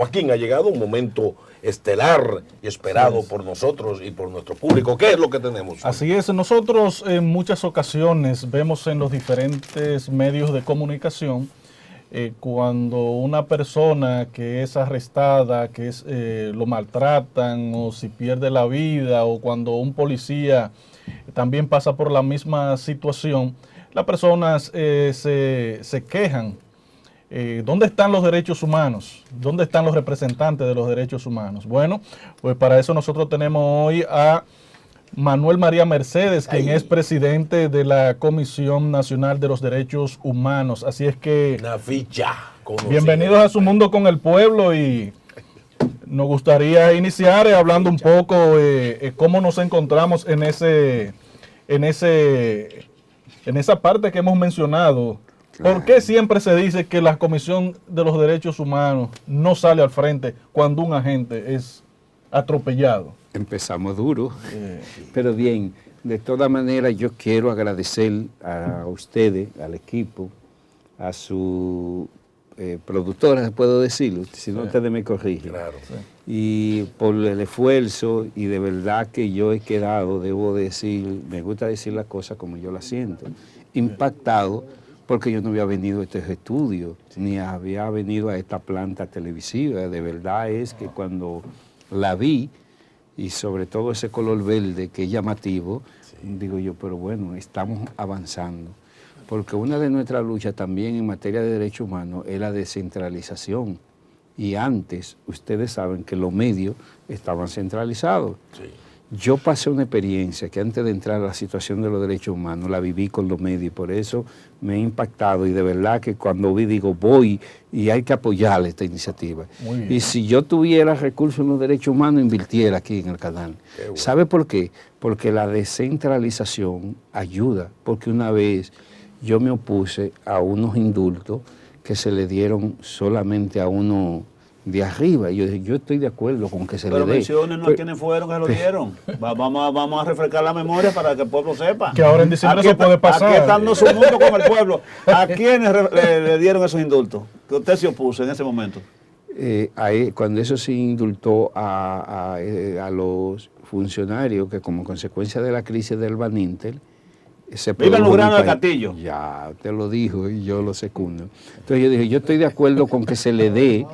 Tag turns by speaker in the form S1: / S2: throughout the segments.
S1: Joaquín, ha llegado un momento estelar y esperado por nosotros y por nuestro público. ¿Qué es lo que tenemos?
S2: Así es, nosotros en muchas ocasiones vemos en los diferentes medios de comunicación cuando una persona que es arrestada, lo maltratan o si pierde la vida, o cuando un policía también pasa por la misma situación, las personas se quejan. ¿Dónde están los derechos humanos? ¿Dónde están los representantes de los derechos humanos? Bueno, pues para eso nosotros tenemos hoy a Manuel María Mercedes, quien es presidente de la Comisión Nacional de los Derechos Humanos. Así es que, bienvenidos a Su Mundo con el Pueblo, y nos gustaría iniciar hablando un poco cómo nos encontramos en esa parte que hemos mencionado. ¿Por qué siempre se dice que la Comisión de los Derechos Humanos no sale al frente cuando un agente es atropellado?
S3: Empezamos duro, pero bien, de todas maneras yo quiero agradecer a ustedes, al equipo, a su productora, puedo decirlo, si no ustedes me corrigen.
S1: Claro.
S3: Y por el esfuerzo, y de verdad que yo he quedado, debo decir, me gusta decir las cosas como yo las siento, impactado, porque yo no había venido a estos estudios, ni había venido a esta planta televisiva. De verdad es que cuando la vi, y sobre todo ese color verde que es llamativo, digo yo, pero bueno, estamos avanzando. Porque una de nuestras luchas también en materia de derechos humanos es la descentralización. Y antes, ustedes saben que los medios estaban centralizados. Sí. Yo pasé una experiencia que antes de entrar a la situación de los derechos humanos, la viví con los medios, y por eso me ha impactado, y de verdad que cuando vi, digo, voy y hay que apoyar esta iniciativa. Y si yo tuviera recursos en los derechos humanos, invirtiera aquí en el canal. Bueno. ¿Sabe por qué? Porque la descentralización ayuda, porque una vez yo me opuse a unos indultos que se le dieron solamente a uno de arriba, y yo dije, yo estoy de acuerdo con que se le dé.
S4: Pero menciónenos a quienes fueron que lo dieron. Vamos a refrescar la memoria para que el pueblo sepa.
S2: Que ahora en diciembre eso puede pasar.
S4: Aquí estando Su Mundo con el pueblo. ¿A quiénes le dieron esos indultos? Que usted se opuso en ese momento.
S3: Cuando eso se indultó a los funcionarios que como consecuencia de la crisis del Baninter,
S4: Vivan los granos del Castillo.
S3: Ya, usted lo dijo y yo lo secundo. Entonces yo dije, yo estoy de acuerdo con que se le dé.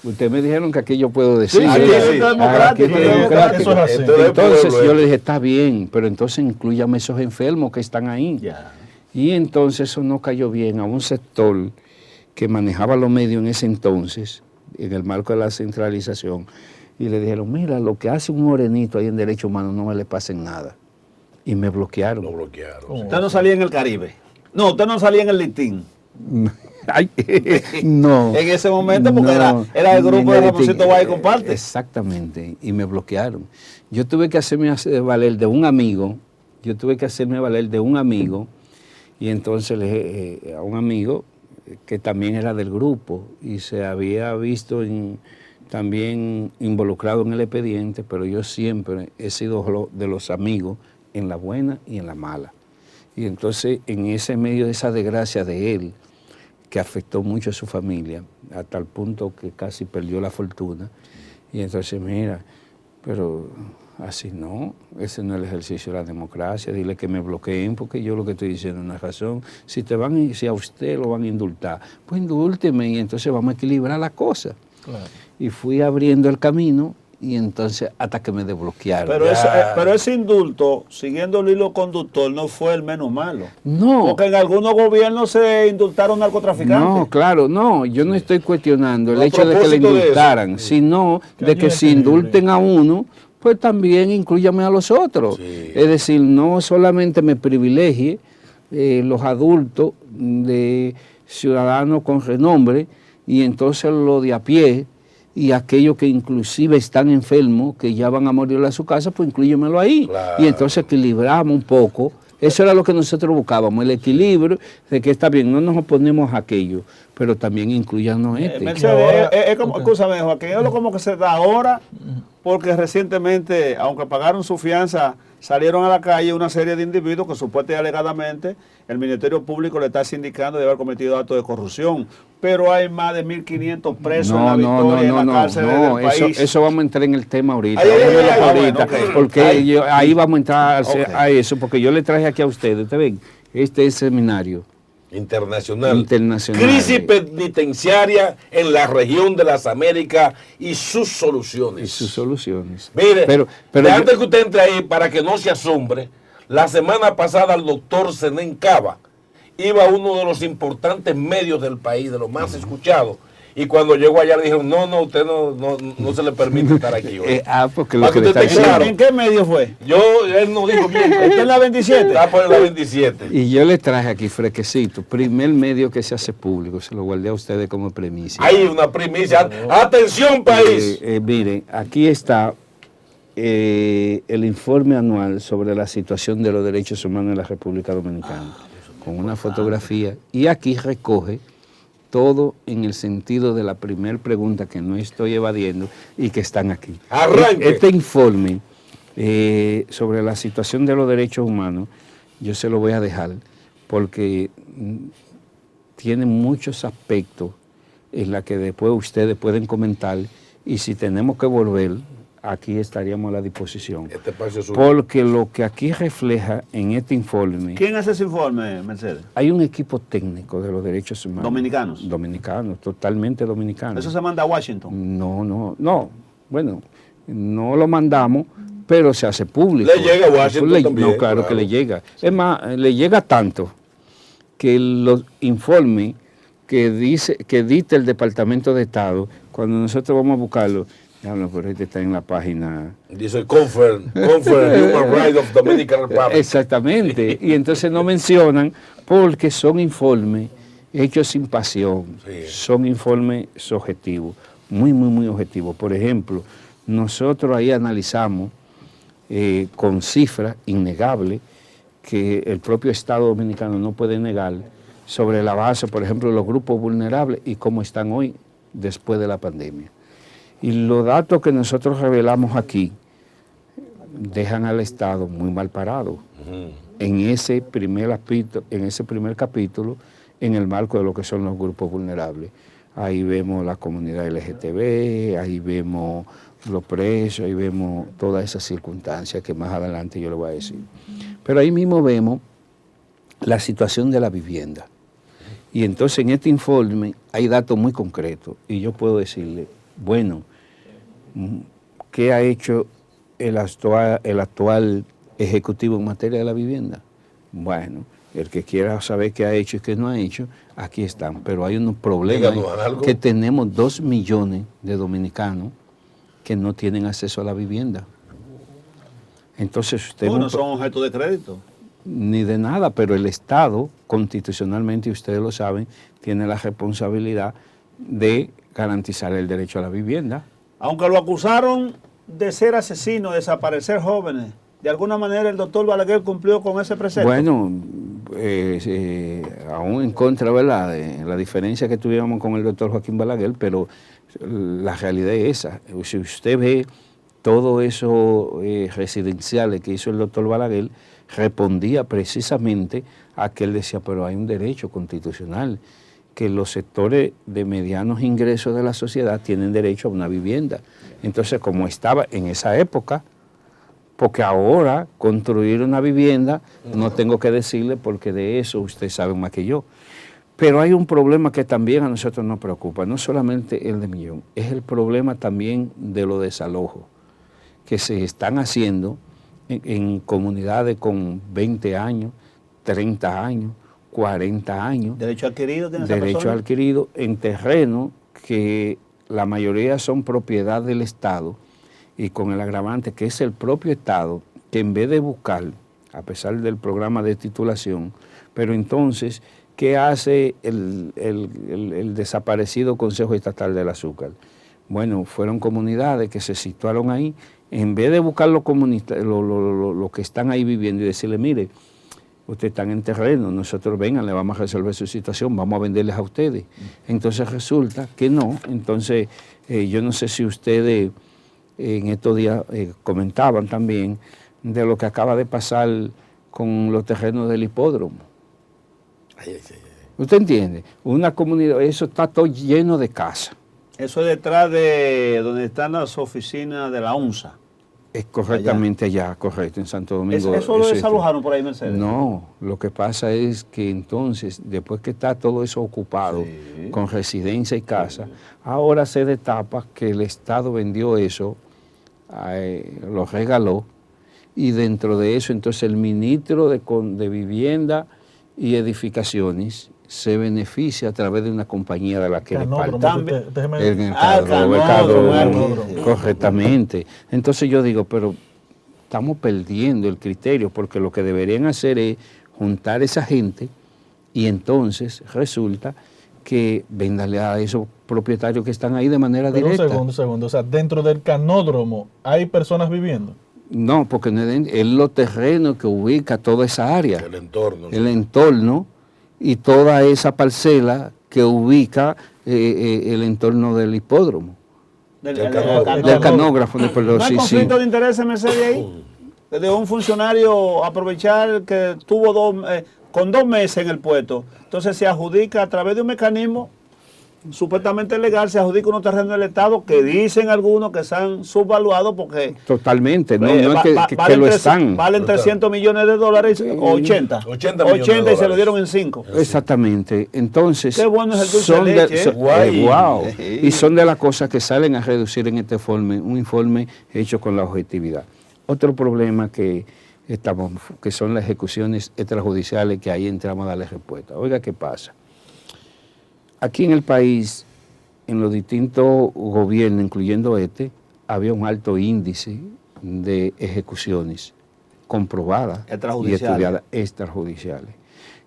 S3: Ustedes me dijeron que aquí yo puedo decir.
S4: Sí, es democrático.
S3: Entonces yo le dije, está bien, pero entonces inclúyame esos enfermos que están ahí.
S4: Ya.
S3: Y entonces eso no cayó bien a un sector que manejaba los medios en ese entonces, en el marco de la centralización. Y le dijeron, mira, lo que hace un morenito ahí en Derechos Humanos no me le pase nada. Y me bloquearon.
S1: Lo bloquearon.
S4: Usted no salía en el Caribe. No, usted no salía en el Listín.
S3: Ay, no.
S4: En ese momento, porque no, era el grupo de Ramoncito Valle Comparte.
S3: Exactamente, y me bloquearon. Yo tuve que hacerme valer de un amigo, y entonces le dije a un amigo que también era del grupo y se había visto también involucrado en el expediente, pero yo siempre he sido de los amigos en la buena y en la mala. Y entonces en ese medio de esa desgracia de él, que afectó mucho a su familia, a tal punto que casi perdió la fortuna, y entonces mira, pero así no, ese no es el ejercicio de la democracia, dile que me bloqueen porque yo lo que estoy diciendo es una razón. Si a usted lo van a indultar, pues indúlteme y entonces vamos a equilibrar la cosa. Claro. Y fui abriendo el camino. Y entonces hasta que me desbloquearon.
S4: Pero ese indulto, siguiendo el hilo conductor, no fue el menos malo.
S3: No.
S4: Porque en algunos gobiernos se indultaron narcotraficantes.
S3: No, claro, no. Yo no estoy cuestionando el hecho de que le indultaran, sino de que si indulten a uno, pues también inclúyame a los otros. Sí. Es decir, no solamente me privilegie los adultos de ciudadanos con renombre y entonces lo de a pie, y aquellos que inclusive están enfermos, que ya van a morir a su casa, pues inclúyemelo ahí. Claro. Y entonces equilibramos un poco. Eso era lo que nosotros buscábamos, el equilibrio de que está bien, no nos oponemos a aquello, pero también incluyanos
S4: es como, escúchame, Joaquín, es como que se da ahora, porque recientemente, aunque pagaron su fianza, salieron a la calle una serie de individuos que supuestamente y alegadamente el Ministerio Público le está sindicando de haber cometido actos de corrupción. Pero hay más de 1.500 presos en la Victoria, en la cárcel del país.
S3: Eso vamos a entrar en el tema ahorita.
S4: Bueno,
S3: porque ahí vamos a entrar a eso, porque yo le traje aquí a ustedes, ustedes ven, este es el seminario
S1: internacional.
S3: Crisis
S1: penitenciaria en la región de las Américas y sus soluciones. Mire,
S3: pero
S1: antes que usted entre ahí, para que no se asombre, la semana pasada el doctor Zenén Cava iba a uno de los importantes medios del país, de los más escuchados, y cuando llegó allá le dijeron, no, usted no se le permite estar aquí hoy.
S3: Porque lo que le está
S1: claro.
S4: ¿En qué medio fue?
S1: Él no dijo bien.
S4: ¿Está en la 27?
S1: Está por la 27.
S3: Y yo le traje aquí fresquecito, primer medio que se hace público, se lo guardé a ustedes como primicia.
S1: Hay una primicia. Atención, país.
S3: Miren, aquí está el informe anual sobre la situación de los derechos humanos en la República Dominicana, con una fotografía, y aquí recoge todo en el sentido de la primera pregunta que no estoy evadiendo y que están aquí.
S1: Arranque.
S3: Este informe sobre la situación de los derechos humanos, yo se lo voy a dejar porque tiene muchos aspectos en la que después ustedes pueden comentar, y si tenemos que volver, aquí estaríamos a la disposición. Porque lo que aquí refleja en este informe...
S4: ¿Quién hace ese informe, Mercedes?
S3: Hay un equipo técnico de los derechos humanos.
S4: ¿Dominicanos?
S3: Dominicanos, totalmente dominicanos.
S4: ¿Eso se manda a Washington?
S3: No. Bueno, no lo mandamos, pero se hace público.
S1: ¿Le llega a Washington también?
S3: No, claro que le llega. Es más, le llega tanto que los informes que dicta el Departamento de Estado, cuando nosotros vamos a buscarlo, pero este está en la página.
S1: Dice Conference Human Rights of Dominican Republic.
S3: Exactamente. Y entonces no mencionan porque son informes hechos sin pasión. Sí. Son informes objetivos, muy objetivos. Por ejemplo, nosotros ahí analizamos con cifras innegables que el propio Estado dominicano no puede negar sobre la base, por ejemplo, de los grupos vulnerables y cómo están hoy después de la pandemia. Y los datos que nosotros revelamos aquí dejan al Estado muy mal parado en ese primer capítulo, en el marco de lo que son los grupos vulnerables. Ahí vemos la comunidad LGTB, ahí vemos los presos, ahí vemos todas esas circunstancias que más adelante yo le voy a decir. Pero ahí mismo vemos la situación de la vivienda. Y entonces en este informe hay datos muy concretos y yo puedo decirle, bueno, ¿qué ha hecho el actual Ejecutivo en materia de la vivienda? Bueno, el que quiera saber qué ha hecho y qué no ha hecho, aquí están. Pero hay unos problemas que tenemos 2 millones de dominicanos que no tienen acceso a la vivienda. Entonces usted
S4: no son objeto de crédito.
S3: Ni de nada, pero el Estado, constitucionalmente, y ustedes lo saben, tiene la responsabilidad de garantizar el derecho a la vivienda.
S4: Aunque lo acusaron de ser asesino, de desaparecer jóvenes, de alguna manera el doctor Balaguer cumplió con ese precepto.
S3: Bueno, aún en contra, ¿verdad?, de la diferencia que tuviéramos con el doctor Joaquín Balaguer, pero la realidad es esa. Si usted ve todo eso residenciales que hizo el doctor Balaguer, respondía precisamente a que él decía, pero hay un derecho constitucional, que los sectores de medianos ingresos de la sociedad tienen derecho a una vivienda. Entonces, como estaba en esa época, porque ahora construir una vivienda, no tengo que decirle porque de eso usted sabe más que yo. Pero hay un problema que también a nosotros nos preocupa, no solamente el de Millón, es el problema también de los desalojos que se están haciendo en comunidades con 20 años, 30 años, 40 años.
S4: ¿Derecho adquirido tiene esa
S3: Derecho
S4: persona?
S3: adquirido en terreno que la mayoría son propiedad del Estado y con el agravante que es el propio Estado que en vez de buscar, a pesar del programa de titulación, pero entonces, ¿qué hace el desaparecido Consejo Estatal del Azúcar? Bueno, fueron comunidades que se situaron ahí, en vez de buscar los que están ahí viviendo y decirle, mire, ustedes están en terreno, nosotros vengan, le vamos a resolver su situación, vamos a venderles a ustedes. Entonces resulta que no. Entonces, yo no sé si ustedes en estos días comentaban también de lo que acaba de pasar con los terrenos del hipódromo. ¿Usted entiende? Una comunidad, eso está todo lleno de casas.
S4: Eso es detrás de donde están las oficinas de la UNSA.
S3: Es correctamente allá, correcto, en Santo Domingo.
S4: ¿Eso lo desalojaron por ahí, Mercedes?
S3: No, lo que pasa es que entonces, después que está todo eso ocupado, sí, con residencia y casa, sí, ahora se destapa que el Estado vendió eso, lo regaló, y dentro de eso entonces el ministro de Vivienda y Edificaciones se beneficia a través de una compañía de la que le falta. Correctamente. Entonces yo digo, pero estamos perdiendo el criterio, porque lo que deberían hacer es juntar a esa gente y entonces resulta que véndale a esos propietarios que están ahí de manera directa.
S2: Un segundo. O sea, dentro del canódromo hay personas viviendo.
S3: No, porque es los terrenos que ubica toda esa área.
S1: El entorno.
S3: El entorno y toda esa parcela que ubica el entorno del hipódromo.
S4: Del
S3: canógrafo.
S4: ¿No hay conflicto de intereses, Mercedes, ahí? De un funcionario aprovechar que tuvo con 2 meses en el puesto, entonces se adjudica a través de un mecanismo supuestamente legal, se adjudica unos terrenos del Estado que dicen algunos que están subvaluados porque...
S3: Totalmente, no es que lo están.
S4: Valen $300 millones, 80 y se lo dieron en 5.
S3: Exactamente, entonces...
S4: Qué bueno es el dulce de leche.
S3: Wow. Y son de las cosas que salen a reducir en este informe, un informe hecho con la objetividad. Otro problema que son las ejecuciones extrajudiciales, que ahí entramos a darle respuesta. Oiga, ¿qué pasa? Aquí en el país, en los distintos gobiernos, incluyendo había un alto índice de ejecuciones comprobadas y estudiadas extrajudiciales.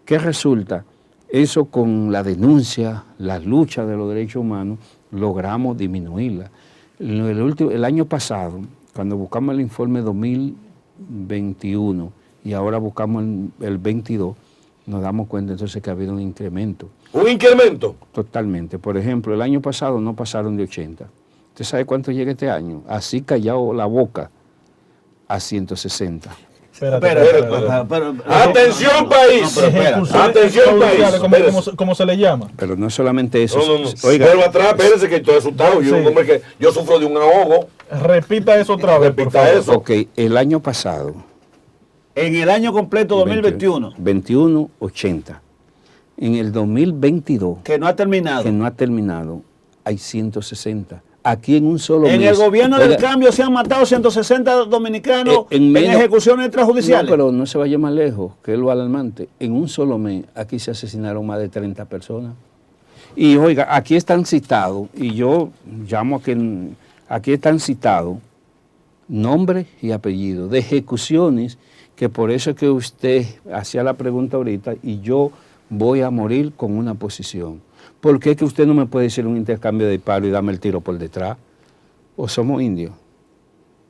S3: ¿Qué resulta? Eso con la denuncia, la lucha de los derechos humanos, logramos disminuirla. El año pasado, cuando buscamos el informe 2021 y ahora buscamos el 22, nos damos cuenta entonces que ha habido un incremento.
S1: ¿Un incremento?
S3: Totalmente. Por ejemplo, el año pasado no pasaron de 80. ¿Usted sabe cuánto llega este año? Así callado la boca, a 160.
S1: Espérate. Atención, país. Atención, país.
S2: ¿Cómo se le llama?
S3: Pero no solamente eso.
S1: No. Oiga. Vuelvo atrás, espérese que estoy asustado. Sí. Yo sufro de un ahogo.
S2: Repita eso otra vez, por favor.
S3: Eso. Ok, el año pasado.
S4: En el año completo 2021.
S3: 21, 80. En el 2022.
S4: Que no ha terminado.
S3: Hay 160. Aquí en un solo mes.
S4: En el gobierno del cambio se han matado 160 dominicanos en ejecuciones extrajudiciales.
S3: No, pero no se vaya más lejos, que es lo alarmante. En un solo mes, aquí se asesinaron más de 30 personas. Y oiga, aquí están citados, y yo llamo a que aquí están citados nombres y apellidos de ejecuciones, que por eso es que usted hacía la pregunta ahorita, y yo voy a morir con una posición. ¿Por qué que usted no me puede decir un intercambio de disparo y darme el tiro por detrás? ¿O somos indios?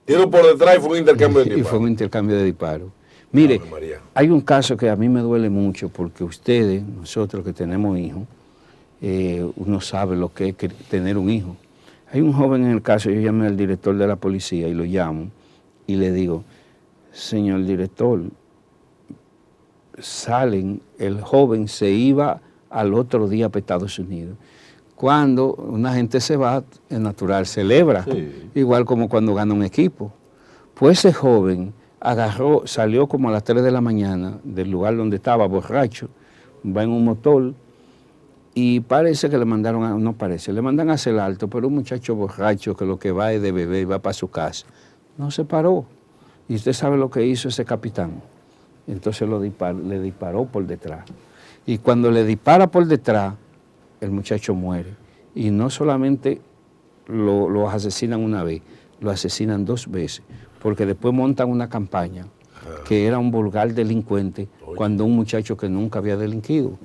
S1: Tiro por detrás y fue un intercambio de disparo.
S3: Y fue un intercambio de disparo. Mire, hay un caso que a mí me duele mucho, porque ustedes, nosotros que tenemos hijos, uno sabe lo que es tener un hijo. Hay un joven en el caso, yo llamé al director de la policía y lo llamo y le digo, señor director, el joven se iba al otro día para Estados Unidos. Cuando una gente se va, es natural, celebra, sí, igual como cuando gana un equipo. Pues ese joven salió como a las 3 de la mañana del lugar donde estaba, borracho, va en un motor y parece que le mandan a hacer alto, pero un muchacho borracho que lo que va es de beber y va para su casa. No se paró. Y usted sabe lo que hizo ese capitán. Entonces le disparó por detrás. Y cuando le dispara por detrás, el muchacho muere. Y no solamente lo asesinan una vez, lo asesinan 2 veces, porque después montan una campaña que era un vulgar delincuente cuando un muchacho que nunca había delinquido.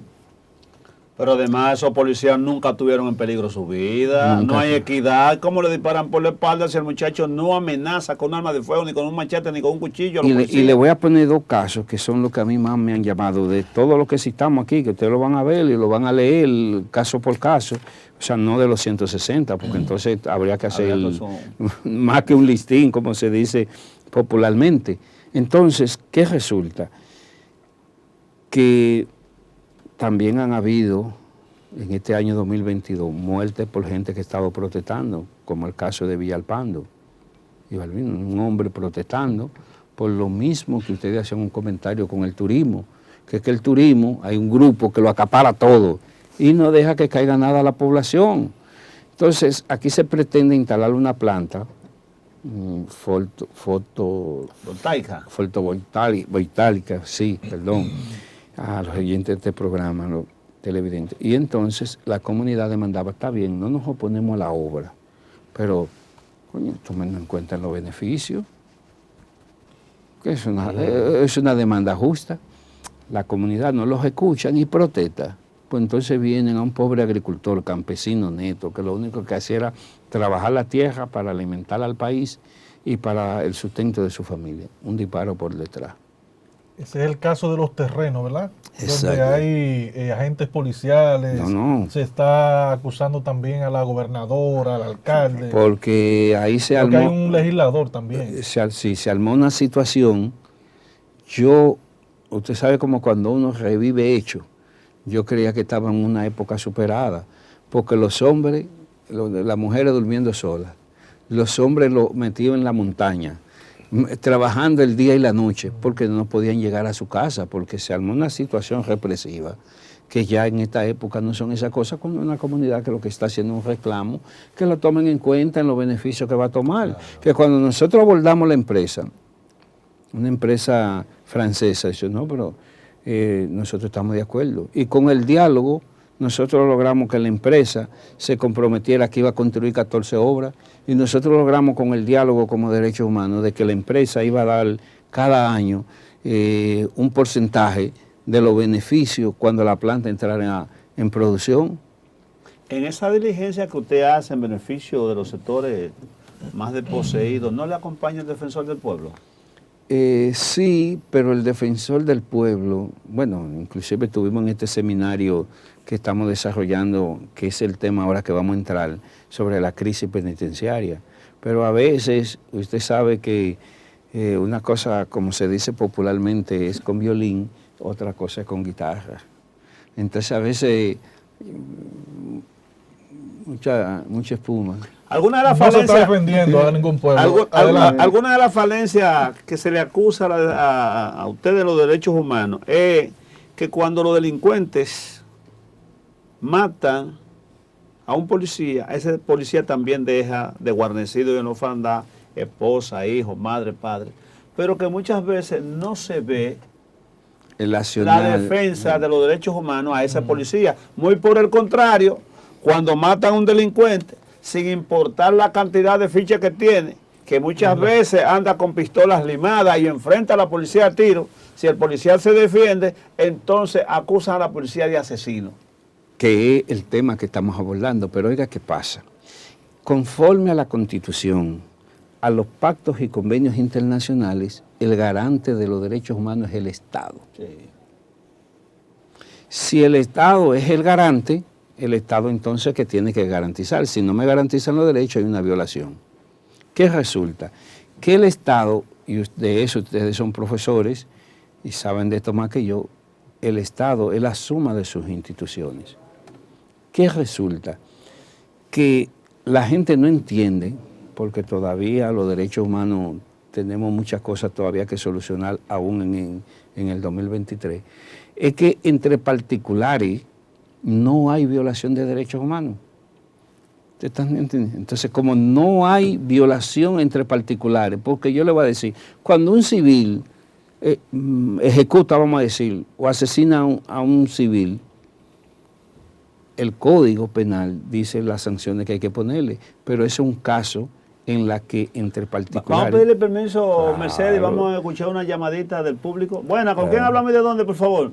S4: Pero además esos policías nunca tuvieron en peligro su vida, no hay equidad. ¿Cómo le disparan por la espalda si el muchacho no amenaza con arma de fuego, ni con un machete, ni con un cuchillo?
S3: Y le voy a poner 2 casos que son los que a mí más me han llamado, de todo lo que citamos aquí, que ustedes lo van a ver y lo van a leer caso por caso, o sea, no de los 160, porque entonces habría que hacer más que un listín, como se dice popularmente. Entonces, ¿qué resulta? Que también han habido en este año 2022 muertes por gente que estaba protestando, como el caso de Villalpando y Balbino, un hombre protestando por lo mismo que ustedes hacían un comentario con el turismo, que es que el turismo, hay un grupo que lo acapara todo y no deja que caiga nada a la población. Entonces, aquí se pretende instalar una planta fotovoltaica, sí, perdón, a los oyentes de este programa, los televidentes. Y entonces la comunidad demandaba, está bien, no nos oponemos a la obra, pero, coño, tomen en cuenta los beneficios, que es una demanda justa. La comunidad no los escuchan y protesta. Pues entonces vienen a un pobre agricultor, campesino neto, que lo único que hacía era trabajar la tierra para alimentar al país y para el sustento de su familia. Un disparo por detrás.
S2: Ese es el caso de los terrenos, ¿verdad?
S3: Exacto.
S2: Donde hay agentes policiales.
S3: No.
S2: Se está acusando también a la gobernadora, al alcalde.
S3: Porque ahí se armó...
S2: Porque hay un legislador también.
S3: Sí, se armó una situación. Usted sabe como cuando uno revive hechos. Yo creía que estaba en una época superada, porque los hombres, las mujeres durmiendo solas, los hombres los metidos en la montaña, trabajando el día y la noche, porque no podían llegar a su casa, porque se armó una situación represiva, que ya en esta época no son esas cosas, cuando una comunidad que lo que está haciendo un reclamo, que lo tomen en cuenta en los beneficios que va a tomar. Claro. Que cuando nosotros abordamos la empresa, una empresa francesa, dice, no, pero nosotros estamos de acuerdo. Y con el diálogo, nosotros logramos que la empresa se comprometiera que iba a construir 14 obras, y nosotros logramos con el diálogo como derechos humanos de que la empresa iba a dar cada año un porcentaje de los beneficios cuando la planta entrara en producción.
S4: En esa diligencia que usted hace en beneficio de los sectores más desposeídos, ¿no le acompaña el defensor del pueblo?
S3: Sí, pero el defensor del pueblo, bueno, inclusive estuvimos en este seminario que estamos desarrollando, que es el tema ahora que vamos a entrar, sobre la crisis penitenciaria. Pero a veces, usted sabe que una cosa, como se dice popularmente, es con violín, otra cosa es con guitarra. Entonces a veces mucha espuma.
S4: ¿Alguna de las
S2: falencias, no se está defendiendo a ningún pueblo?
S4: ¿Alguna de las falencias que se le acusa a usted de los derechos humanos es que cuando los delincuentes matan a un policía, ese policía también deja de guarnecido y en orfandad, esposa, hijo, madre, padre, pero que muchas veces no se ve la defensa de los derechos humanos a ese policía? Muy por el contrario, cuando matan a un delincuente, sin importar la cantidad de fichas que tiene, que muchas veces anda con pistolas limadas y enfrenta a la policía a tiro, si el policía se defiende, entonces acusan a la policía de asesino.
S3: Que es el tema que estamos abordando, pero oiga qué pasa. Conforme a la Constitución, a los pactos y convenios internacionales, el garante de los derechos humanos es el Estado. Sí. Si el Estado es el garante, el Estado entonces que tiene que garantizar. Si no me garantizan los derechos, hay una violación. ¿Qué resulta? Que el Estado, y de eso ustedes son profesores y saben de esto más que yo, el Estado es la suma de sus instituciones. ¿Qué resulta? Que la gente no entiende, porque todavía los derechos humanos tenemos muchas cosas todavía que solucionar aún en el 2023, es que entre particulares no hay violación de derechos humanos. ¿Ustedes están entendiendo? Entonces, como no hay violación entre particulares, porque yo le voy a decir, cuando un civil ejecuta, vamos a decir, o asesina a un civil, el Código Penal dice las sanciones que hay que ponerle, pero ese es un caso en la que entre particulares...
S4: Vamos a pedirle permiso, claro, Mercedes, vamos a escuchar una llamadita del público. Buena, ¿con quién hablamos y de dónde, por favor?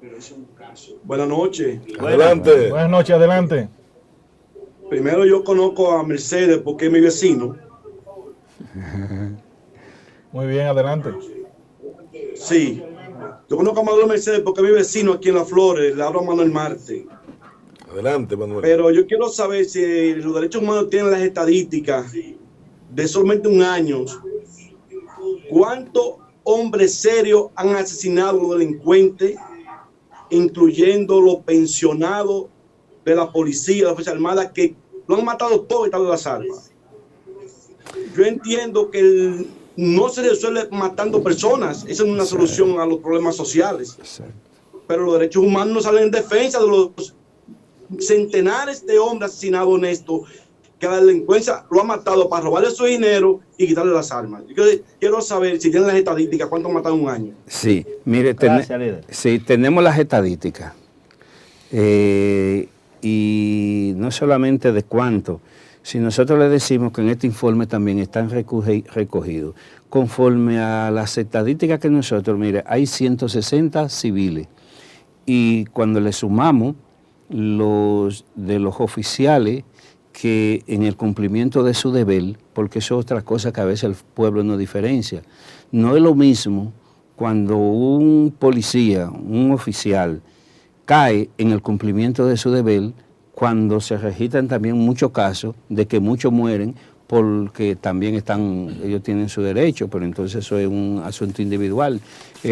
S5: Pero es un caso. Buenas noches.
S1: Adelante.
S2: Buenas noches, adelante.
S5: Primero yo conozco a Mercedes porque es mi vecino.
S2: Muy bien, adelante.
S5: Sí. Yo conozco a Manuel Mercedes porque es mi vecino aquí en Las Flores, le hablo a Manuel Marte.
S1: Adelante, Manuel.
S5: Pero yo quiero saber si los derechos humanos tienen las estadísticas de solamente un año, ¿cuántos hombres serios han asesinado a los delincuentes, incluyendo los pensionados de la policía, de la Fuerza Armada, que lo han matado todo y están en las armas? Yo entiendo que no se resuelve matando personas, esa no es una solución a los problemas sociales. Pero los derechos humanos no salen en defensa de los centenares de hombres asesinados honestos, que la delincuencia lo ha matado para robarle su dinero y quitarle las armas. Yo quiero saber si tienen las estadísticas, ¿cuántos han matado en un año?
S3: Sí, mire, sí, tenemos las estadísticas. Y no solamente de cuánto, si nosotros le decimos que en este informe también están recogidos, conforme a las estadísticas que nosotros, mire, hay 160 civiles, y cuando le sumamos los oficiales que en el cumplimiento de su deber, porque eso es otra cosa que a veces el pueblo no diferencia, no es lo mismo cuando un policía, un oficial, cae en el cumplimiento de su deber, cuando se registran también muchos casos de que muchos mueren porque también ellos tienen su derecho, pero entonces eso es un asunto individual,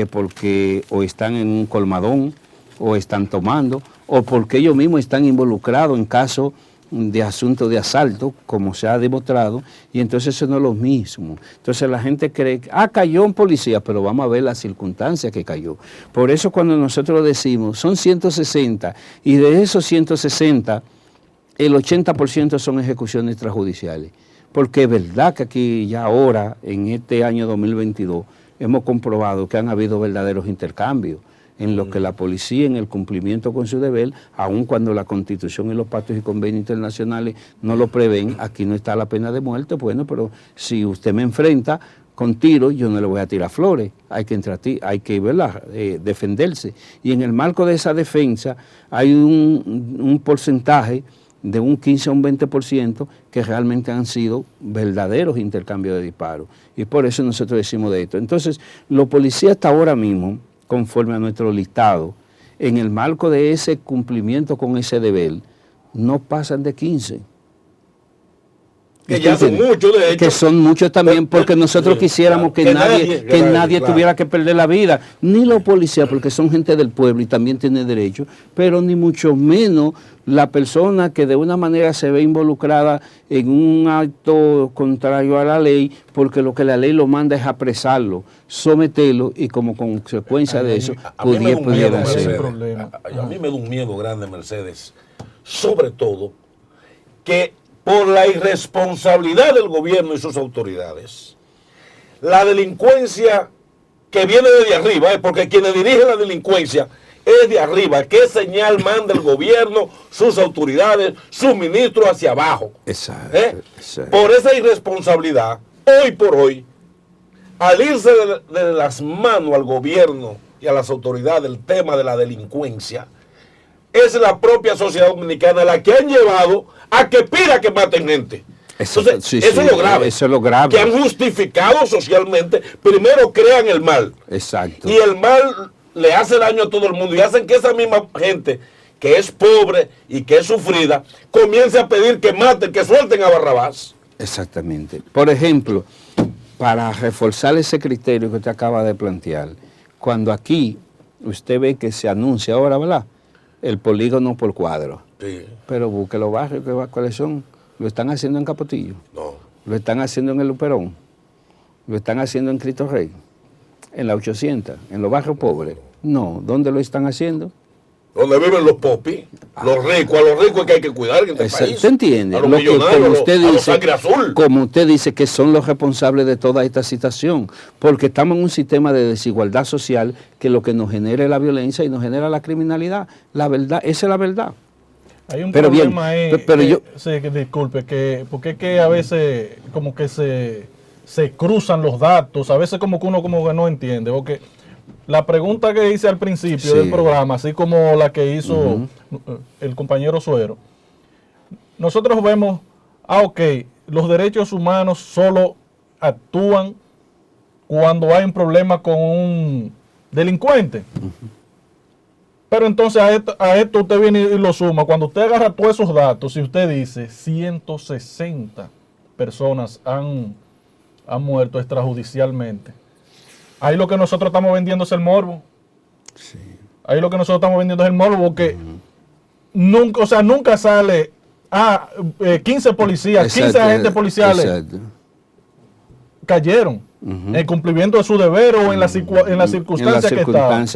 S3: porque o están en un colmadón, o están tomando, o porque ellos mismos están involucrados en casos de asuntos de asalto, como se ha demostrado, y entonces eso no es lo mismo. Entonces la gente cree, cayó un policía, pero vamos a ver las circunstancias que cayó. Por eso cuando nosotros decimos, son 160, y de esos 160, el 80% son ejecuciones extrajudiciales, porque es verdad que aquí ya ahora, en este año 2022, hemos comprobado que han habido verdaderos intercambios, en lo que la policía, en el cumplimiento con su deber, aun cuando la Constitución y los pactos y convenios internacionales no lo prevén, aquí no está la pena de muerte, bueno, pero si usted me enfrenta con tiros, yo no le voy a tirar flores, hay que ¿verdad? Defenderse. Y en el marco de esa defensa hay un porcentaje de un 15 a un 20% que realmente han sido verdaderos intercambios de disparos. Y por eso nosotros decimos de esto. Entonces, los policías hasta ahora mismo, conforme a nuestro listado, en el marco de ese cumplimiento con ese deber, no pasan de 15.
S1: Que ya son muchos, de hecho.
S3: Que son muchos también, porque nosotros quisiéramos que nadie tuviera que perder la vida, ni los policías, porque son gente del pueblo y también tienen derecho, pero ni mucho menos la persona que de una manera se ve involucrada en un acto contrario a la ley, porque lo que la ley lo manda es apresarlo, someterlo, y como consecuencia de eso pudiera ser.
S1: A mí me da un miedo grande, Mercedes, sobre todo que por la irresponsabilidad del gobierno y sus autoridades, la delincuencia que viene desde arriba, porque quienes dirigen la delincuencia es de arriba, qué señal manda el gobierno, sus autoridades, sus ministros hacia abajo.
S3: Exacto.
S1: Por esa irresponsabilidad, hoy por hoy, al irse de las manos al gobierno y a las autoridades el tema de la delincuencia, es la propia sociedad dominicana la que han llevado a que pida que maten gente. Entonces, eso es lo grave.
S3: Eso es lo grave.
S1: Que han justificado socialmente, primero crean el mal.
S3: Exacto.
S1: Y el mal le hace daño a todo el mundo y hacen que esa misma gente que es pobre y que es sufrida comience a pedir que maten, que suelten a Barrabás.
S3: Exactamente. Por ejemplo, para reforzar ese criterio que usted acaba de plantear, cuando aquí usted ve que se anuncia ahora, ¿verdad?, el polígono por cuadro.
S1: Sí.
S3: Pero busque los barrios, ¿cuáles son? ¿Lo están haciendo en Capotillo?
S1: No.
S3: ¿Lo están haciendo en el Luperón? ¿Lo están haciendo en Cristo Rey? ¿En la 800? ¿En los barrios pobres? No. ¿Dónde lo están haciendo?
S1: Donde viven los popis, los ricos. A los ricos que hay que cuidar en este país.
S3: ¿Usted entiende?
S1: A los
S3: millonarios,
S1: a los sangre azul.
S3: Como usted dice, que son los responsables de toda esta situación. Porque estamos en un sistema de desigualdad social que lo que nos genera es la violencia y nos genera la criminalidad. La verdad, esa es la verdad.
S2: Hay un
S3: pero
S2: problema ahí,
S3: disculpe,
S2: porque es que a veces como que se cruzan los datos, a veces como que uno como que no entiende, porque la pregunta que hice al principio del programa, así como la que hizo el compañero Suero, nosotros vemos, los derechos humanos solo actúan cuando hay un problema con un delincuente. Pero entonces a esto usted viene y lo suma. Cuando usted agarra todos esos datos y usted dice 160 personas han muerto extrajudicialmente. Ahí lo que nosotros estamos vendiendo es el morbo.
S3: Sí.
S2: Ahí lo que nosotros estamos vendiendo es el morbo, porque nunca sale 15 policías,
S3: Exacto,
S2: 15 agentes policiales
S3: exacto.
S2: cayeron en el cumplimiento de su deber o en las circunstancias que estaban.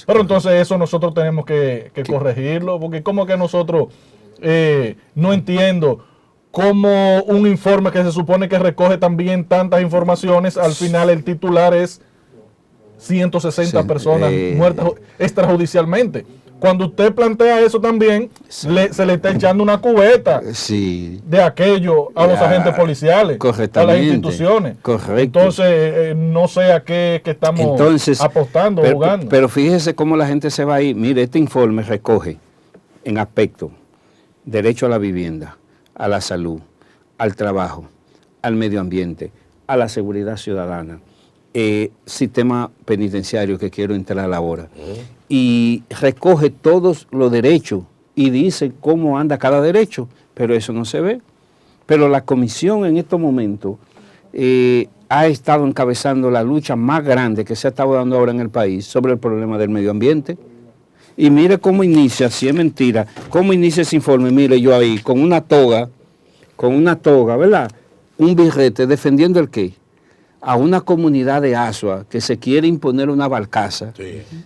S2: Pero entonces eso nosotros tenemos que corregirlo, porque como que nosotros no entiendo cómo un informe que se supone que recoge también tantas informaciones, al final el titular es 160 personas muertas extrajudicialmente. Cuando usted plantea eso también, se le está echando una cubeta de aquello a los agentes policiales, a las instituciones.
S3: Correcto.
S2: Entonces, no sé a qué estamos apostando, jugando.
S3: Pero fíjese cómo la gente se va a ir. Mire, este informe recoge en aspecto derecho a la vivienda, a la salud, al trabajo, al medio ambiente, a la seguridad ciudadana, sistema penitenciario, que quiero entrar ahora, y recoge todos los derechos y dice cómo anda cada derecho, pero eso no se ve. Pero la comisión en estos momentos ha estado encabezando la lucha más grande que se ha estado dando ahora en el país sobre el problema del medio ambiente. Y mire cómo inicia, si es mentira, cómo inicia ese informe. Mire yo ahí, con una toga, ¿verdad? Un birrete, defendiendo el qué. A una comunidad de Asua que se quiere imponer una barcaza,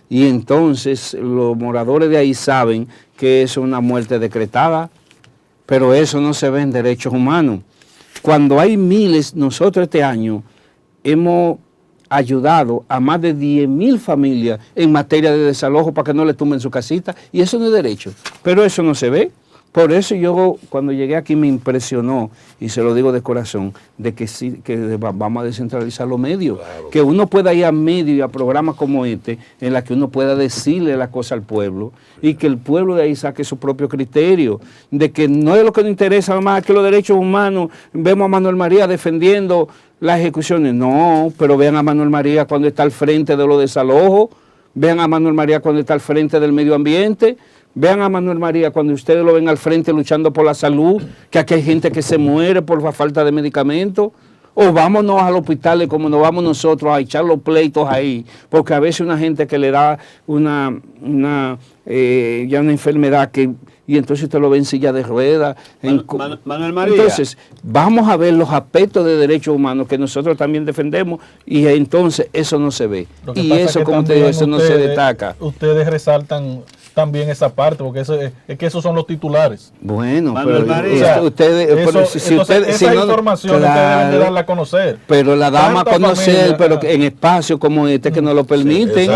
S3: y entonces los moradores de ahí saben que es una muerte decretada, pero eso no se ve en derechos humanos. Cuando hay miles, nosotros este año hemos ayudado a más de 10,000 familias en materia de desalojo para que no le tumben su casita, y eso no es derecho, pero eso no se ve. Por eso yo cuando llegué aquí me impresionó, y se lo digo de corazón, de que sí, que vamos a descentralizar los medios, claro. Que uno pueda ir a medios y a programas como este, en la que uno pueda decirle la cosa al pueblo, y que el pueblo de ahí saque su propio criterio, de que no es lo que nos interesa más que los derechos humanos. Vemos a Manuel María defendiendo las ejecuciones, no, pero vean a Manuel María cuando está al frente de los desalojos, vean a Manuel María cuando está al frente del medio ambiente. Vean a Manuel María cuando ustedes lo ven al frente luchando por la salud, que aquí hay gente que se muere por la falta de medicamentos. O vámonos al hospital como nos vamos nosotros a echar los pleitos ahí, porque a veces una gente que le da una enfermedad y entonces usted lo ve en silla de ruedas.
S4: Manuel María.
S3: Entonces, vamos a ver los aspectos de derechos humanos que nosotros también defendemos, y entonces eso no se ve. Y eso, como te digo, eso no se destaca.
S2: Ustedes resaltan también esa parte, porque es que esos son los titulares.
S3: Bueno,
S4: Manuel
S3: pero
S4: María,
S2: esa información ustedes deben de darla a conocer.
S3: Pero la damos a conocer, pero en espacios como este que nos lo permiten.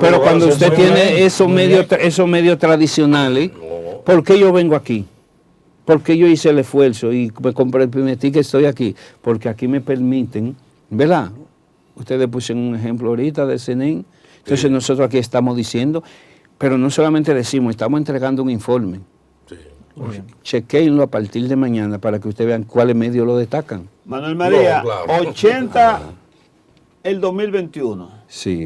S3: Pero cuando usted tiene esos medios tradicionales, ¿por qué yo vengo aquí? ¿Por qué yo hice el esfuerzo y me comprometí que estoy aquí? Porque aquí me permiten, ¿verdad? Ustedes pusieron un ejemplo ahorita del CENEN. Entonces nosotros aquí estamos diciendo, pero no solamente decimos, estamos entregando un informe. Chequéenlo a partir de mañana para que ustedes vean cuáles medios lo destacan.
S4: Manuel María, 80 el 2021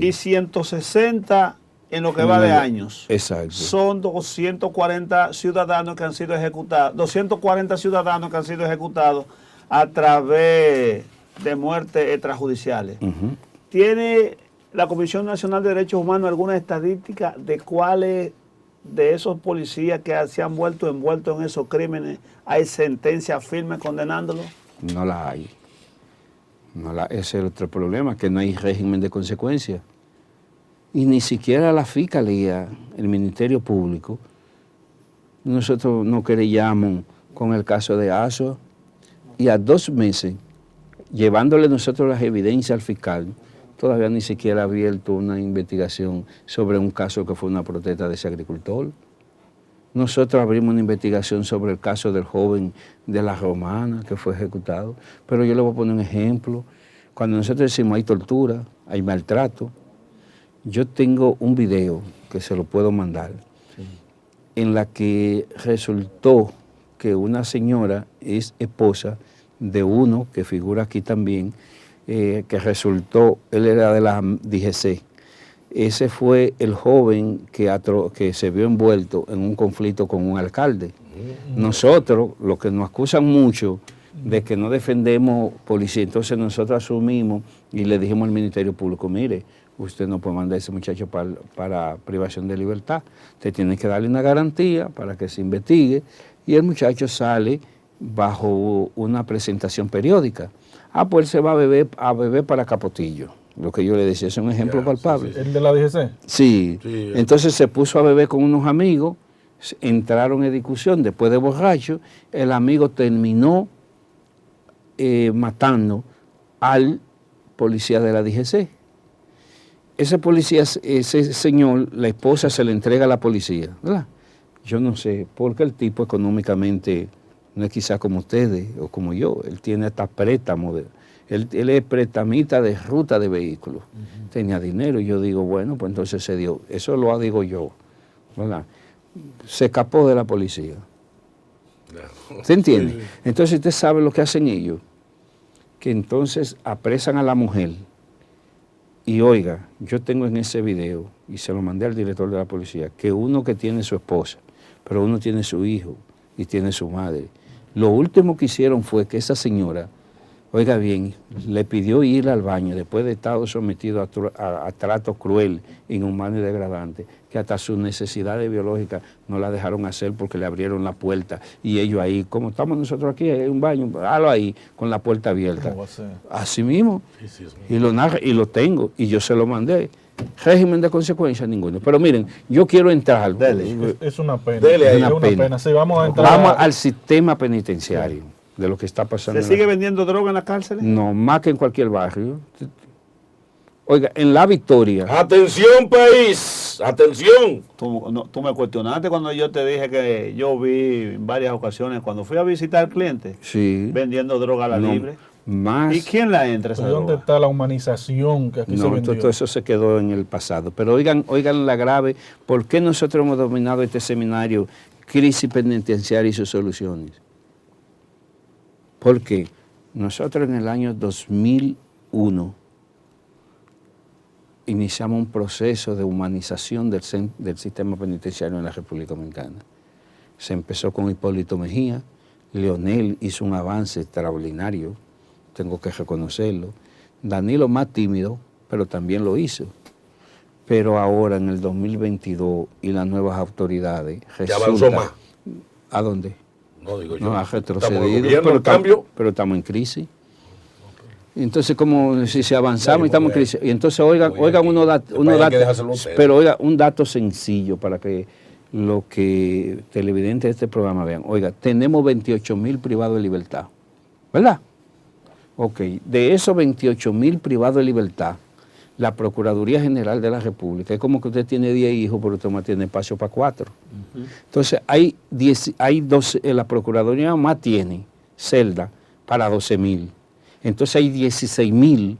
S4: y 160 en lo que va de años.
S3: Exacto.
S4: Son 240 ciudadanos que han sido ejecutados, 240 ciudadanos que han sido ejecutados a través de muertes extrajudiciales. ¿Tiene la Comisión Nacional de Derechos Humanos alguna estadística de cuáles de esos policías que se han vuelto envueltos en esos crímenes hay sentencias firmes condenándolos?
S3: No la hay. Ese es el otro problema, que no hay régimen de consecuencia. Y ni siquiera la Fiscalía, el Ministerio Público, nosotros nos querellamos con el caso de Asua, y a 2 meses, llevándole nosotros las evidencias al fiscal, todavía ni siquiera ha abierto una investigación sobre un caso que fue una protesta de ese agricultor. Nosotros abrimos una investigación sobre el caso del joven de La Romana que fue ejecutado, pero yo le voy a poner un ejemplo. Cuando nosotros decimos hay tortura, hay maltrato, yo tengo un video que se lo puedo mandar, en la que resultó que una señora es esposa de uno que figura aquí también, que resultó, él era de la DGC. Ese fue el joven que se vio envuelto en un conflicto con un alcalde. Nosotros, lo que nos acusan mucho, de que no defendemos policía. Entonces nosotros asumimos y le dijimos al Ministerio Público, mire, usted no puede mandar a ese muchacho para privación de libertad. Usted tiene que darle una garantía para que se investigue y el muchacho sale bajo una presentación periódica. Pues él se va a beber para Capotillo. Lo que yo le decía es un ejemplo palpable.
S2: Sí. ¿El de la DGC?
S3: Sí. Entonces se puso a beber con unos amigos, entraron en discusión, después de borracho, el amigo terminó matando al policía de la DGC. Ese policía, ese señor, la esposa se le entrega a la policía, ¿verdad? Yo no sé, porque el tipo económicamente no es quizás como ustedes o como yo, él tiene hasta préstamo, él es prestamista de ruta de vehículos, tenía dinero y yo digo, bueno, pues entonces se dio, eso lo digo yo, ¿verdad? Se escapó de la policía. ¿Se entiende? Entonces usted sabe lo que hacen ellos, que entonces apresan a la mujer. Y oiga, yo tengo en ese video, y se lo mandé al director de la policía, que uno que tiene su esposa, pero uno tiene su hijo y tiene su madre. Lo último que hicieron fue que esa señora, oiga bien, le pidió ir al baño después de estar sometido a tratos cruel, inhumano y degradante, que hasta sus necesidades biológicas no la dejaron hacer porque le abrieron la puerta. Y ellos ahí, como estamos nosotros aquí, hay un baño, hágalo ahí, con la puerta abierta.
S2: ¿Cómo va a ser?
S3: Así mismo. Y lo narra, y lo tengo, y yo se lo mandé. Régimen de consecuencias ninguno. Pero miren, yo quiero entrar.
S2: Es una pena.
S3: Dele,
S2: Es
S3: una
S2: una
S3: pena.
S2: pena. Sí, vamos a entrar.
S3: Vamos al sistema penitenciario de lo que está pasando.
S4: ¿Se sigue vendiendo droga en las cárceles?
S3: No, más que en cualquier barrio. Oiga, en La Victoria.
S1: Atención, país, atención.
S4: Tú me cuestionaste cuando yo te dije que yo vi en varias ocasiones, cuando fui a visitar clientes,
S3: Sí.
S4: vendiendo droga a la libre.
S3: Más.
S4: ¿Y quién la entra esa
S2: ¿Y dónde
S4: droga?
S2: está la humanización que aquí se
S3: No,
S2: vendió?
S3: todo eso se quedó en el pasado. Pero oigan la grave, ¿por qué nosotros hemos dominado este seminario, crisis penitenciaria y sus soluciones? Porque nosotros en el año 2001 iniciamos un proceso de humanización del sistema penitenciario en la República Dominicana. Se empezó con Hipólito Mejía, Leonel hizo un avance extraordinario, tengo que reconocerlo. Danilo más tímido, pero también lo hizo. Pero ahora en el 2022 y las nuevas autoridades...
S1: Ya avanzó más.
S3: ¿A dónde?
S1: No digo yo.
S3: No, ha retrocedido,
S1: Gobierno,
S3: pero,
S1: cambio.
S3: pero estamos en crisis. Entonces, como si avanzamos y estamos en crisis. Y entonces, oigan unos datos, pero oiga, un dato sencillo para que los que televidentes de este programa vean. Oiga, tenemos 28,000 privados de libertad, ¿verdad? Ok, de esos 28,000 privados de libertad, la Procuraduría General de la República, es como que usted tiene 10 hijos, pero usted más tiene espacio para 4. Entonces, hay 12, la Procuraduría más tiene celda para 12,000. Entonces hay 16,000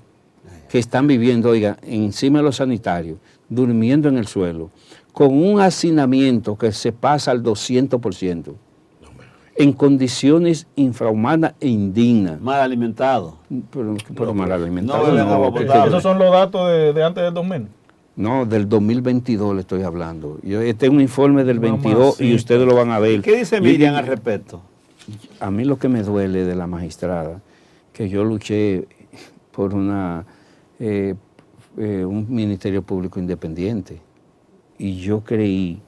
S3: que están viviendo, oiga, encima de los sanitarios, durmiendo en el suelo, con un hacinamiento que se pasa al 200%, en condiciones infrahumanas e indignas.
S4: Mal alimentado.
S3: Pero mal alimentado.
S4: no,
S3: No,
S2: Esos son los datos de antes del 2000.
S3: no, del 2022 le estoy hablando. Este es un informe del 22 y
S2: Mamacita.
S3: ustedes lo van a ver.
S4: ¿Qué dice Miriam al respecto?
S3: A mí lo que me duele de la magistrada, que yo luché por un Ministerio Público independiente y yo creí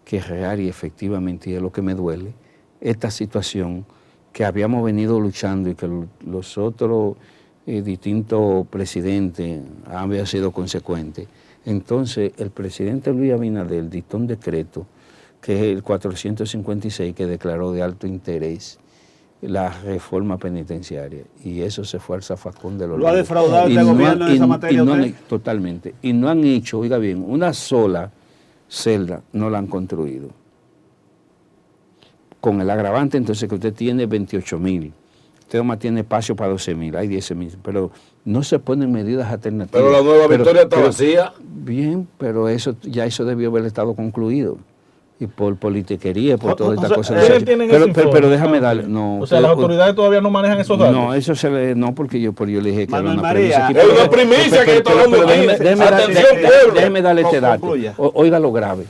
S3: que real y efectivamente, y es lo que me duele, esta situación que habíamos venido luchando y que los otros distintos presidentes habían sido consecuentes. Entonces el presidente Luis Abinader dictó un decreto, que es el 456, que declaró de alto interés la reforma penitenciaria, y eso se fue al zafacón de los
S4: ¿Lo ha
S3: libros.
S4: defraudado este gobierno en esa materia?
S3: Totalmente. Y no han hecho, oiga bien, una sola celda no la han construido. Con el agravante entonces que usted tiene 28,000. Usted nomás tiene espacio para 12,000, hay 10,000, pero no se ponen medidas alternativas.
S1: Pero la Nueva Victoria está vacía.
S3: Bien, pero eso debió haber estado concluido. Y por politiquería, por toda esta cosa. Pero déjame darle. No,
S2: o sea, las autoridades todavía no manejan esos datos.
S3: No, eso no, porque yo le dije que era una
S4: María,
S3: premisa.
S1: Es una primicia que está hablando aquí. Atención, pueblo.
S3: Déjeme darle este dato.
S4: Concluya.
S3: Oiga lo grave.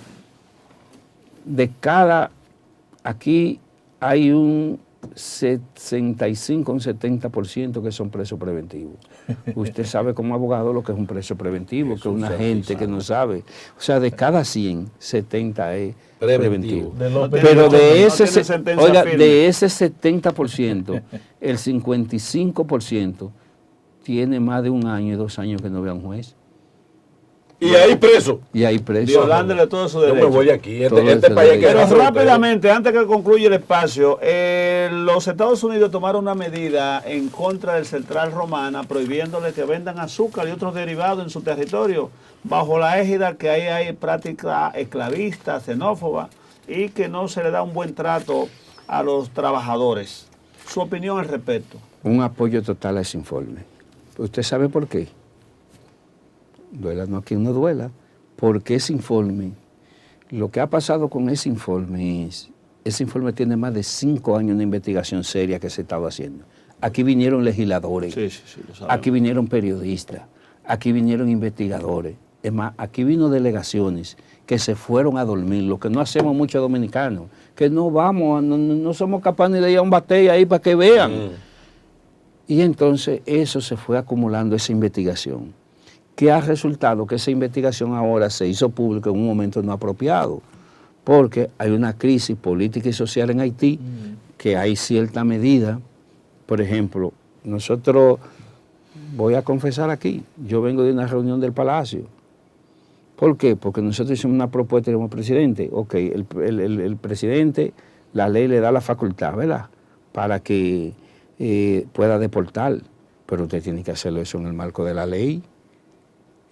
S3: Aquí hay un 65 un 70% que son presos preventivos. Usted sabe como abogado lo que es un preso preventivo, que es una gente que no sabe. O sea, de cada 100, 70 es preventivo. Pero de ese 70%, el 55% tiene más de 1 año y 2 años que no vea un juez.
S1: Y ahí preso.
S3: Y ahí preso.
S4: Violándole todo su derecho.
S1: Yo me voy aquí. Este país que
S4: pero rápidamente, antes que concluya el espacio, los Estados Unidos tomaron una medida en contra del Central Romana, prohibiéndole que vendan azúcar y otros derivados en su territorio, bajo la égida que ahí hay práctica esclavista, xenófoba, y que no se le da un buen trato a los trabajadores. Su opinión al respecto.
S3: Un apoyo total a ese informe. ¿Usted sabe por qué? Duela no a quien no duela, porque ese informe, lo que ha pasado con ese informe es, ese informe tiene más de 5 años de investigación seria que se estaba haciendo. Aquí vinieron legisladores, aquí vinieron periodistas, aquí vinieron investigadores, es más, aquí vino delegaciones que se fueron a dormir, lo que no hacemos muchos dominicanos, que no vamos, no somos capaces ni de ir a un batey ahí para que vean. Y entonces eso se fue acumulando, esa investigación, que ha resultado que esa investigación ahora se hizo pública en un momento no apropiado, porque hay una crisis política y social en Haití, que hay cierta medida. Por ejemplo, nosotros, voy a confesar aquí, yo vengo de una reunión del Palacio. ¿Por qué? Porque nosotros hicimos una propuesta como presidente. Ok, el presidente, la ley le da la facultad, ¿verdad?, para que pueda deportar, pero usted tiene que hacerlo eso en el marco de la ley.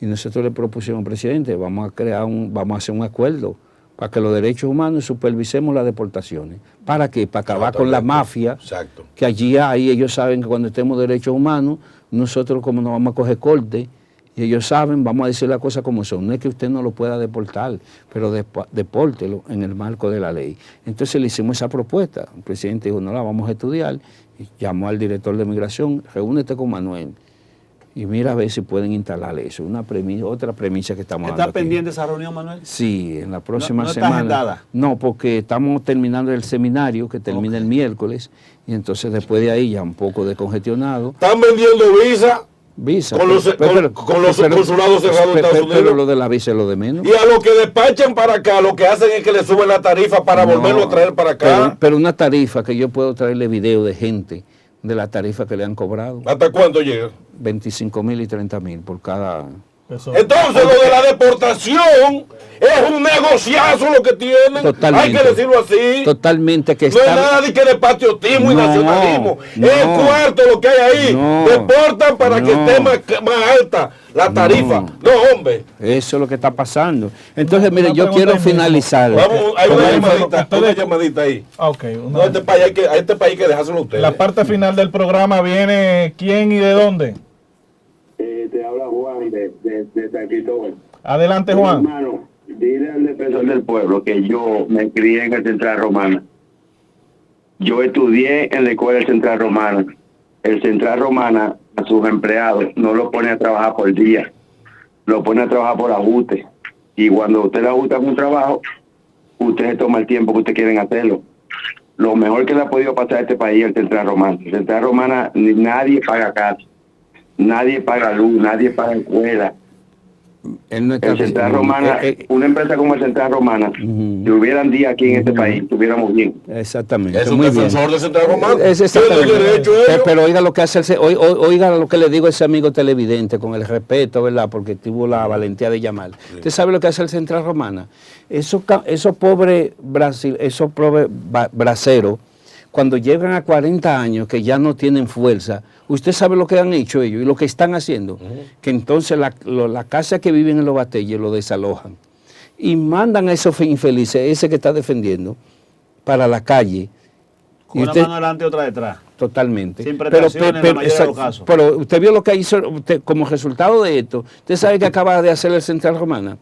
S3: Y nosotros le propusimos al presidente, vamos a hacer un acuerdo para que los derechos humanos supervisemos las deportaciones. ¿Para qué? Para acabar con la mafia.
S1: Exacto.
S3: Que allí hay, ellos saben que cuando estemos derechos humanos, nosotros como nos vamos a coger corte, y ellos saben, vamos a decir las cosas como son. No es que usted no lo pueda deportar, pero depórtelo en el marco de la ley. Entonces le hicimos esa propuesta. El presidente dijo, no la vamos a estudiar. Y llamó al director de migración, reúnete con Manuel y mira a ver si pueden instalar eso. Otra premisa que estamos dando.
S4: ¿Está pendiente esa reunión, Manuel?
S3: Sí, en la próxima semana.
S4: ¿No está agendada?
S3: No, porque estamos terminando el seminario que termina el miércoles, y entonces después de ahí ya un poco descongestionado.
S1: ¿Están vendiendo visa? Con los consulados cerrados de Estados Unidos.
S3: Pero lo de la visa es lo de menos.
S1: Y a los que despachan para acá, lo que hacen es que le suben la tarifa para volverlo a traer para acá.
S3: Pero una tarifa que yo puedo traerle video de gente de la tarifa que le han cobrado.
S1: ¿Hasta cuánto llega?
S3: 25,000 y 30,000 por cada...
S1: Entonces lo de la deportación es un negociazo lo que tienen.
S3: Totalmente.
S1: Hay que decirlo así.
S3: Totalmente. Que
S1: no es nada de que de patriotismo y nacionalismo.
S3: No,
S1: es cuarto lo que hay ahí. Deportan para que esté más alta la tarifa. No, hombre.
S3: Eso es lo que está pasando. Entonces, mire, yo quiero finalizar.
S1: Vamos, hay una llamadita ahí.
S2: Okay,
S1: no, a este país hay que dejárselo a ustedes.
S2: La parte final del programa viene ¿quién y de dónde?
S6: Te habla Juan de San Cristóbal.
S2: Adelante, Juan.
S6: Hermano, dile al defensor del pueblo que yo me crié en el Central Romana. Yo estudié en la escuela Central Romana. El Central Romana a sus empleados no lo pone a trabajar por día, lo pone a trabajar por ajuste. Y cuando usted le ajusta un trabajo, usted se toma el tiempo que usted quieren hacerlo. Lo mejor que le ha podido pasar a este país es el Central Romana. El Central Romana nadie paga casa. Nadie paga luz, nadie paga escuela. El Central Romana, una empresa como el Central Romana, si hubieran días aquí en este país, estuviéramos bien.
S3: Exactamente.
S1: Es un defensor del Central Romana.
S3: Pero oiga lo que hace, oiga lo que le digo a ese amigo televidente, con el respeto, ¿verdad? Porque tuvo la valentía de llamar. ¿Usted sabe lo que hace el Central Romana? Esos pobres braceros, cuando llegan a 40 años, que ya no tienen fuerza, usted sabe lo que han hecho ellos y lo que están haciendo, que entonces la casa que viven en los batalles lo desalojan y mandan a esos infelices, ese que está defendiendo, para la calle.
S4: Con una mano adelante y otra detrás.
S3: Totalmente.
S4: Sin prestaciones en la mayoría de los casos.
S3: Pero usted vio lo que hizo, como resultado de esto, usted sabe que acaba de hacer el Central Romana.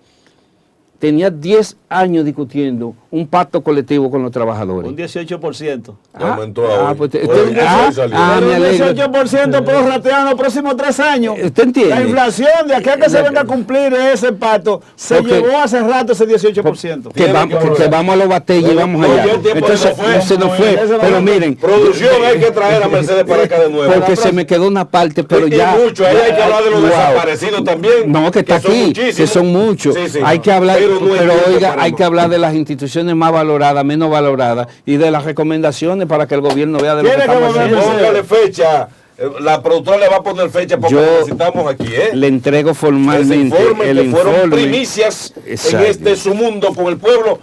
S3: Tenía 10 años discutiendo un pacto colectivo con los trabajadores.
S4: Un 18%.
S1: Aumentó ahora.
S3: Pues,
S1: Hoy
S3: me
S4: un
S3: alegro.
S4: 18% prorrateado en los próximos 3 años.
S3: ¿Usted entiende?
S4: La inflación, de aquí a que se venga a cumplir ese pacto, se llevó hace rato ese 18%.
S3: Que vamos a los batalles y vamos
S1: No,
S3: allá.
S1: ya el tiempo
S3: Entonces,
S1: se nos fue.
S3: Pero miren,
S1: Producción, hay que traer a Mercedes para acá de nuevo.
S3: porque se me quedó una parte, pero
S1: Y
S3: ya.
S1: mucho, ahí hay que hablar de los
S3: Wow.
S1: desaparecidos también.
S3: No, que está
S1: son
S3: aquí,
S1: muchísimos.
S3: que son muchos.
S1: Sí, sí.
S3: Hay que hablar,
S1: Pero no es
S3: pero
S1: tiempo
S3: oiga,
S1: para
S3: hay
S1: más.
S3: que hablar de las instituciones más valoradas, menos valoradas y de las recomendaciones para que el gobierno vea de lo que
S4: Tiene que
S3: estamos
S4: volver
S3: haciendo.
S1: Póngale fecha. La productora le va a poner fecha porque
S3: Yo
S1: necesitamos aquí,
S3: Le entrego
S1: Ese
S3: formalmente
S1: informe
S3: el
S1: que fueron
S3: informe.
S1: primicias en
S3: Exacto.
S1: este su mundo con el pueblo